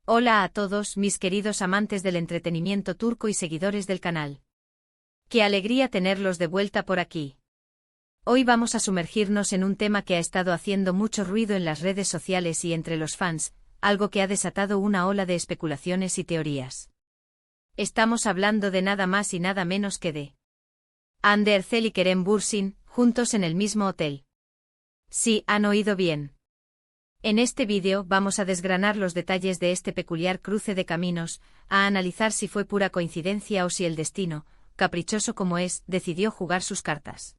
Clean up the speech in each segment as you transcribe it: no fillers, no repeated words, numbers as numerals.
Hola a todos mis queridos amantes del entretenimiento turco y seguidores del canal. Qué alegría tenerlos de vuelta por aquí. Hoy vamos a sumergirnos en un tema que ha estado haciendo mucho ruido en las redes sociales y entre los fans, algo que ha desatado una ola de especulaciones y teorías. Estamos hablando de nada más y nada menos que de Hande Erçel y Kerem Bürsin, juntos en el mismo hotel. Sí, han oído bien. En este vídeo vamos a desgranar los detalles de este peculiar cruce de caminos, a analizar si fue pura coincidencia o si el destino, caprichoso como es, decidió jugar sus cartas.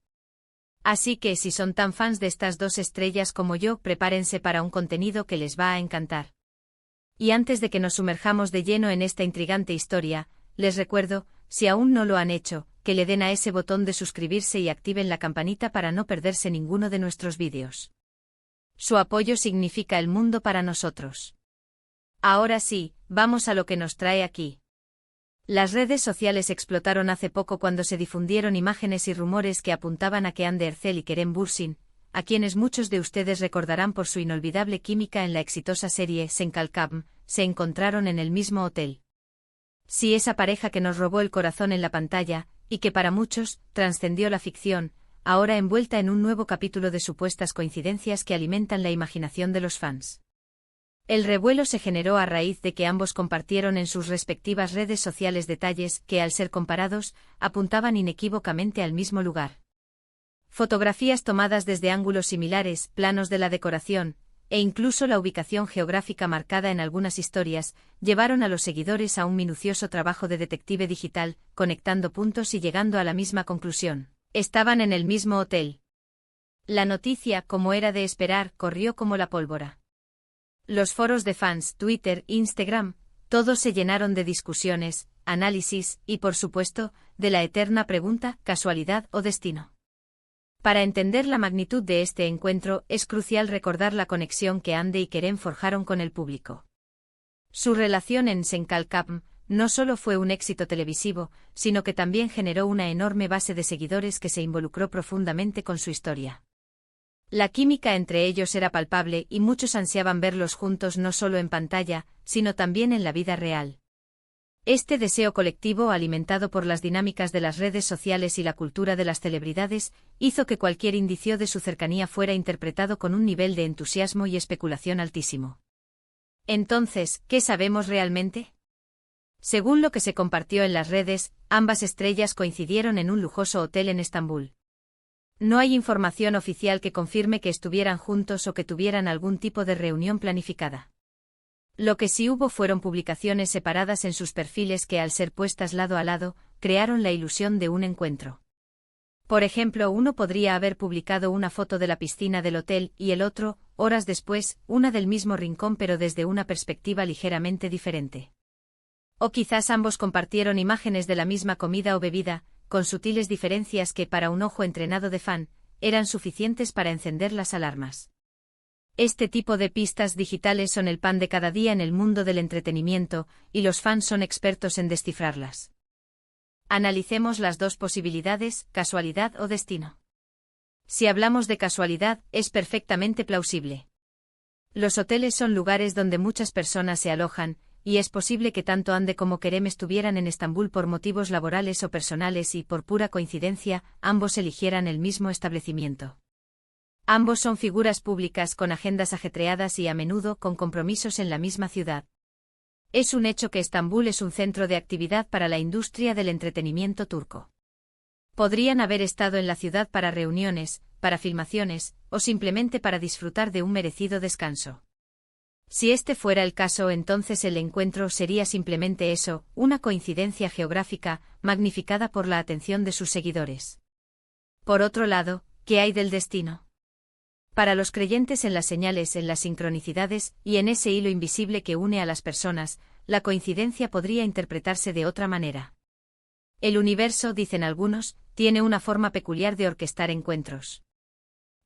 Así que si son tan fans de estas dos estrellas como yo, prepárense para un contenido que les va a encantar. Y antes de que nos sumerjamos de lleno en esta intrigante historia, les recuerdo, si aún no lo han hecho, que le den a ese botón de suscribirse y activen la campanita para no perderse ninguno de nuestros vídeos. Su apoyo significa el mundo para nosotros. Ahora sí, vamos a lo que nos trae aquí. Las redes sociales explotaron hace poco cuando se difundieron imágenes y rumores que apuntaban a que Hande Erçel y Kerem Bürsin, a quienes muchos de ustedes recordarán por su inolvidable química en la exitosa serie Sen Kalkam, se encontraron en el mismo hotel. Sí, esa pareja que nos robó el corazón en la pantalla, y que para muchos, trascendió la ficción, ahora envuelta en un nuevo capítulo de supuestas coincidencias que alimentan la imaginación de los fans. El revuelo se generó a raíz de que ambos compartieron en sus respectivas redes sociales detalles que, al ser comparados, apuntaban inequívocamente al mismo lugar. Fotografías tomadas desde ángulos similares, planos de la decoración, e incluso la ubicación geográfica marcada en algunas historias, llevaron a los seguidores a un minucioso trabajo de detective digital, conectando puntos y llegando a la misma conclusión. Estaban en el mismo hotel. La noticia, como era de esperar, corrió como la pólvora. Los foros de fans, Twitter, Instagram, todos se llenaron de discusiones, análisis y, por supuesto, de la eterna pregunta, ¿casualidad o destino? Para entender la magnitud de este encuentro, es crucial recordar la conexión que Hande y Kerem forjaron con el público. Su relación en Sen Kalkam no solo fue un éxito televisivo, sino que también generó una enorme base de seguidores que se involucró profundamente con su historia. La química entre ellos era palpable y muchos ansiaban verlos juntos no solo en pantalla, sino también en la vida real. Este deseo colectivo, alimentado por las dinámicas de las redes sociales y la cultura de las celebridades, hizo que cualquier indicio de su cercanía fuera interpretado con un nivel de entusiasmo y especulación altísimo. Entonces, ¿qué sabemos realmente? Según lo que se compartió en las redes, ambas estrellas coincidieron en un lujoso hotel en Estambul. No hay información oficial que confirme que estuvieran juntos o que tuvieran algún tipo de reunión planificada. Lo que sí hubo fueron publicaciones separadas en sus perfiles que, al ser puestas lado a lado, crearon la ilusión de un encuentro. Por ejemplo, uno podría haber publicado una foto de la piscina del hotel y el otro, horas después, una del mismo rincón pero desde una perspectiva ligeramente diferente. O quizás ambos compartieron imágenes de la misma comida o bebida, con sutiles diferencias que, para un ojo entrenado de fan, eran suficientes para encender las alarmas. Este tipo de pistas digitales son el pan de cada día en el mundo del entretenimiento, y los fans son expertos en descifrarlas. Analicemos las dos posibilidades, casualidad o destino. Si hablamos de casualidad, es perfectamente plausible. Los hoteles son lugares donde muchas personas se alojan, y es posible que tanto Hande como Kerem estuvieran en Estambul por motivos laborales o personales y, por pura coincidencia, ambos eligieran el mismo establecimiento. Ambos son figuras públicas con agendas ajetreadas y a menudo con compromisos en la misma ciudad. Es un hecho que Estambul es un centro de actividad para la industria del entretenimiento turco. Podrían haber estado en la ciudad para reuniones, para filmaciones, o simplemente para disfrutar de un merecido descanso. Si este fuera el caso, entonces el encuentro sería simplemente eso, una coincidencia geográfica, magnificada por la atención de sus seguidores. Por otro lado, ¿qué hay del destino? Para los creyentes en las señales, en las sincronicidades, y en ese hilo invisible que une a las personas, la coincidencia podría interpretarse de otra manera. El universo, dicen algunos, tiene una forma peculiar de orquestar encuentros.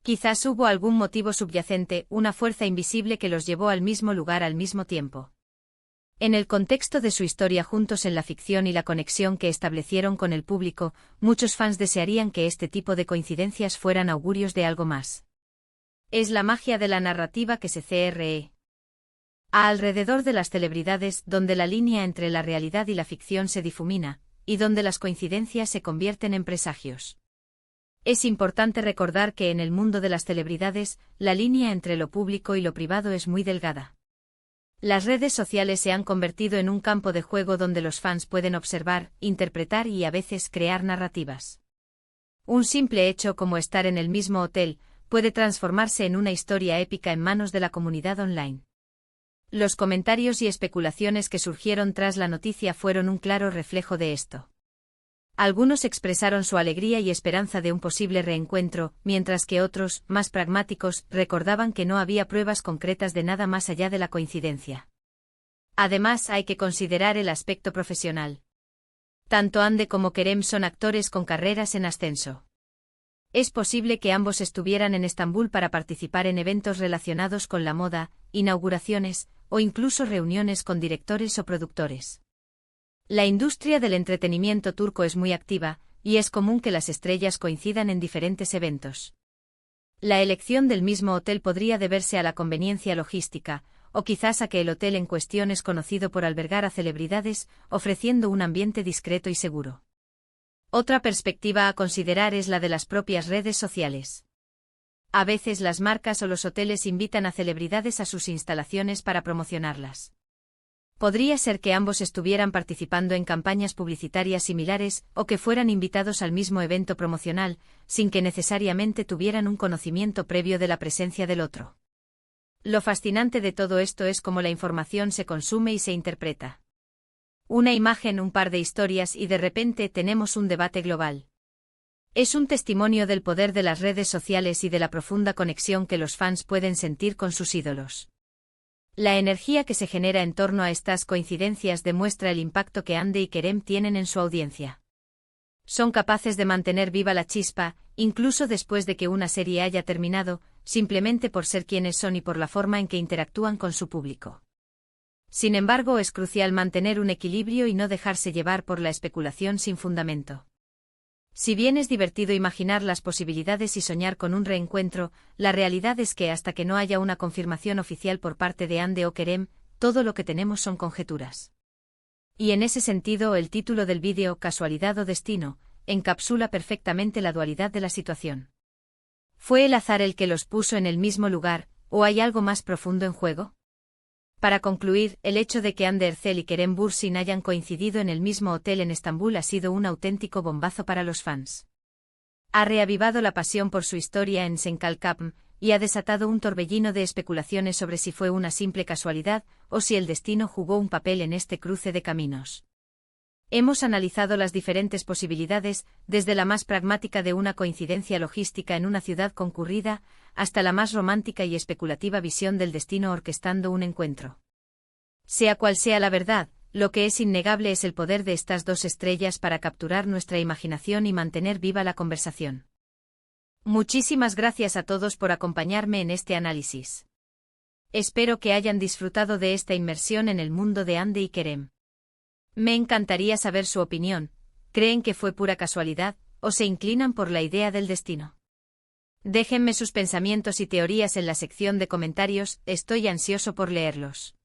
Quizás hubo algún motivo subyacente, una fuerza invisible que los llevó al mismo lugar al mismo tiempo. En el contexto de su historia juntos en la ficción y la conexión que establecieron con el público, muchos fans desearían que este tipo de coincidencias fueran augurios de algo más. Es la magia de la narrativa que se CRE. Alrededor de las celebridades, donde la línea entre la realidad y la ficción se difumina, y donde las coincidencias se convierten en presagios. Es importante recordar que en el mundo de las celebridades, la línea entre lo público y lo privado es muy delgada. Las redes sociales se han convertido en un campo de juego donde los fans pueden observar, interpretar y a veces crear narrativas. Un simple hecho como estar en el mismo hotel puede transformarse en una historia épica en manos de la comunidad online. Los comentarios y especulaciones que surgieron tras la noticia fueron un claro reflejo de esto. Algunos expresaron su alegría y esperanza de un posible reencuentro, mientras que otros, más pragmáticos, recordaban que no había pruebas concretas de nada más allá de la coincidencia. Además, hay que considerar el aspecto profesional. Tanto Hande como Kerem son actores con carreras en ascenso. Es posible que ambos estuvieran en Estambul para participar en eventos relacionados con la moda, inauguraciones, o incluso reuniones con directores o productores. La industria del entretenimiento turco es muy activa, y es común que las estrellas coincidan en diferentes eventos. La elección del mismo hotel podría deberse a la conveniencia logística, o quizás a que el hotel en cuestión es conocido por albergar a celebridades, ofreciendo un ambiente discreto y seguro. Otra perspectiva a considerar es la de las propias redes sociales. A veces las marcas o los hoteles invitan a celebridades a sus instalaciones para promocionarlas. Podría ser que ambos estuvieran participando en campañas publicitarias similares o que fueran invitados al mismo evento promocional, sin que necesariamente tuvieran un conocimiento previo de la presencia del otro. Lo fascinante de todo esto es cómo la información se consume y se interpreta. Una imagen, un par de historias y de repente tenemos un debate global. Es un testimonio del poder de las redes sociales y de la profunda conexión que los fans pueden sentir con sus ídolos. La energía que se genera en torno a estas coincidencias demuestra el impacto que Hande y Kerem tienen en su audiencia. Son capaces de mantener viva la chispa, incluso después de que una serie haya terminado, simplemente por ser quienes son y por la forma en que interactúan con su público. Sin embargo, es crucial mantener un equilibrio y no dejarse llevar por la especulación sin fundamento. Si bien es divertido imaginar las posibilidades y soñar con un reencuentro, la realidad es que hasta que no haya una confirmación oficial por parte de Hande o Kerem, todo lo que tenemos son conjeturas. Y en ese sentido, el título del vídeo, Casualidad o Destino, encapsula perfectamente la dualidad de la situación. ¿Fue el azar el que los puso en el mismo lugar, o hay algo más profundo en juego? Para concluir, el hecho de que Hande Erçel y Kerem Bürsin hayan coincidido en el mismo hotel en Estambul ha sido un auténtico bombazo para los fans. Ha reavivado la pasión por su historia en Senkalkapm, y ha desatado un torbellino de especulaciones sobre si fue una simple casualidad, o si el destino jugó un papel en este cruce de caminos. Hemos analizado las diferentes posibilidades, desde la más pragmática de una coincidencia logística en una ciudad concurrida, hasta la más romántica y especulativa visión del destino orquestando un encuentro. Sea cual sea la verdad, lo que es innegable es el poder de estas dos estrellas para capturar nuestra imaginación y mantener viva la conversación. Muchísimas gracias a todos por acompañarme en este análisis. Espero que hayan disfrutado de esta inmersión en el mundo de Hande y Kerem. Me encantaría saber su opinión. ¿Creen que fue pura casualidad, o se inclinan por la idea del destino? Déjenme sus pensamientos y teorías en la sección de comentarios, estoy ansioso por leerlos.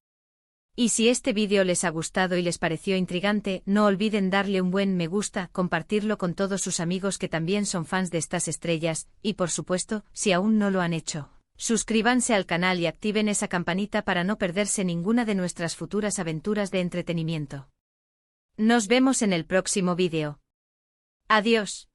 Y si este vídeo les ha gustado y les pareció intrigante, no olviden darle un buen me gusta, compartirlo con todos sus amigos que también son fans de estas estrellas, y por supuesto, si aún no lo han hecho, suscríbanse al canal y activen esa campanita para no perderse ninguna de nuestras futuras aventuras de entretenimiento. Nos vemos en el próximo vídeo. Adiós.